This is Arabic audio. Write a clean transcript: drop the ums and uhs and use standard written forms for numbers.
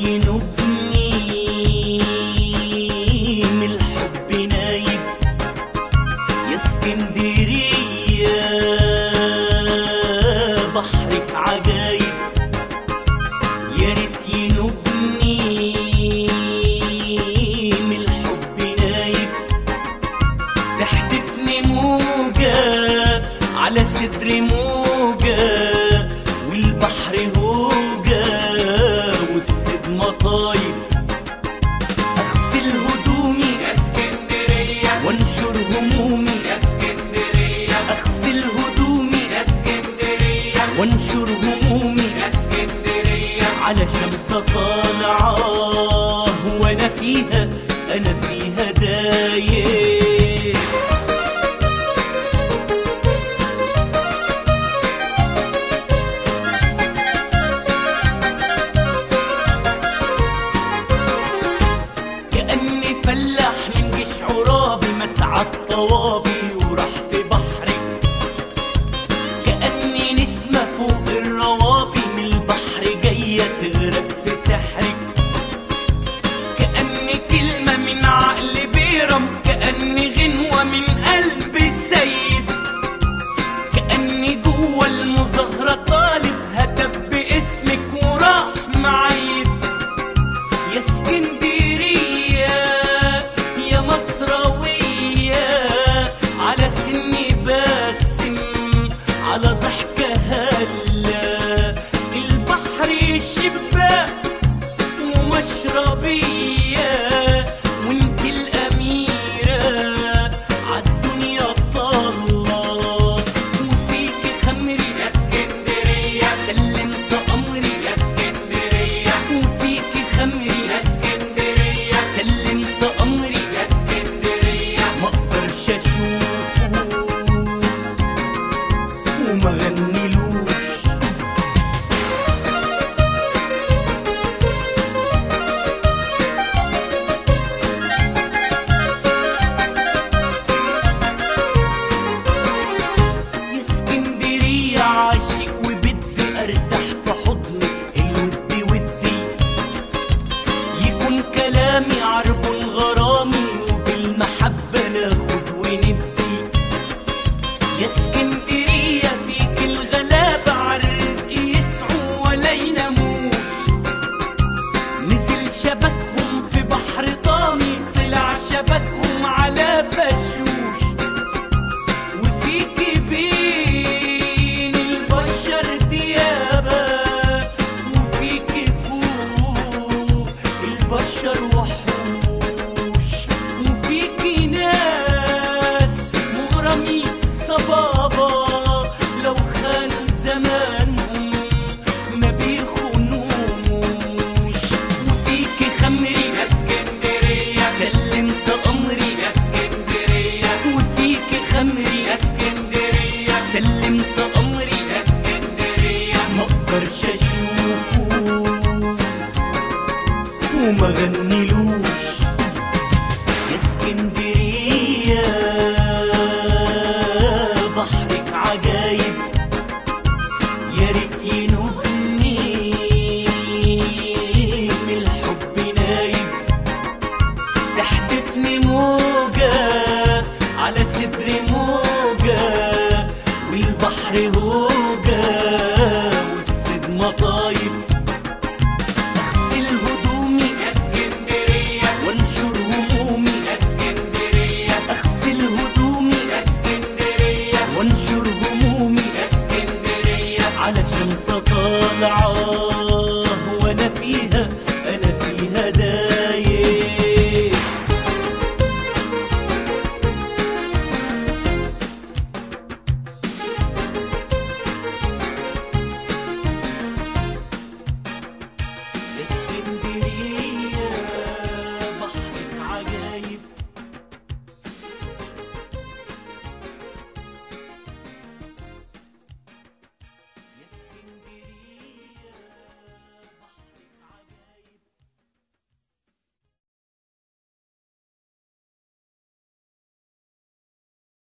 ينوبني من الحب نايب يا اسكندرية بحرك عجايب يا ريت ينوبني من الحب نايب تحدفني موجة على صدري موجة والبحر هوجة والصيد مطايب اغسل هدومي يا اسكندرية وانشر همومي يا اسكندرية اغسل هدومي يا اسكندرية وانشر همومي يا اسكندرية على شمس طالعة وانا فيها دايب كأني فلاح من جيش عرابي متع الطوابي وراح في بحري كأني نسمة فوق الروابي من البحر جاية تغرق في سحري كأني كلمة من عقل بيرم كأني غنوة من قلب السيد كأني جوه المظاهرة طالب هتف باسمك وراح معيد يا اسكندرية يا مصراوية على سني باسم على ضحكة هلا البحر شباك ومشربية وانت الأميرة عالدنيا طالة وفيكي خمري يا اسكندرية سلمت أمري يا اسكندرية وفيكي خمري يا اسكندرية سلمت أمري يا اسكندرية ما اقدرش اشوفه وما غنيلوش يا اسكندرية عاشق وبدي ارتاح في حضنك الودي ودي يكون كلامي عرب غرامي وبالمحبة ناخد وندي يا اسكندرية فيك الغلابة عالرزق يسعوا ولا يناموش نزل شبكهم في بحر طامي طلع شبكهم على فشوش وفيك بين البشر ديابة وفيك فوق البشر وحوش وفيك ناس مغرمي صبابة لو خان زمانهم ما بيخونوش وفيك خمري يا اسكندرية سلمت أمري يا اسكندرية وفيك خمري يا اسكندرية سلمت أمري يا اسكندرية ما اقدرش اشوفه وما غنيلوش يا اسكندرية بحرك عجايب يا ريت ينوبني من الحب نايب تحدفني موجة على صدري موجة والبحر هوجة والصيد مطايب اغسل هدومي يا اسكندرية وانشر همومي يا اسكندرية اغسل هدومي يا اسكندرية وانشر همومي يا اسكندرية على شمس طالعة وانا فيها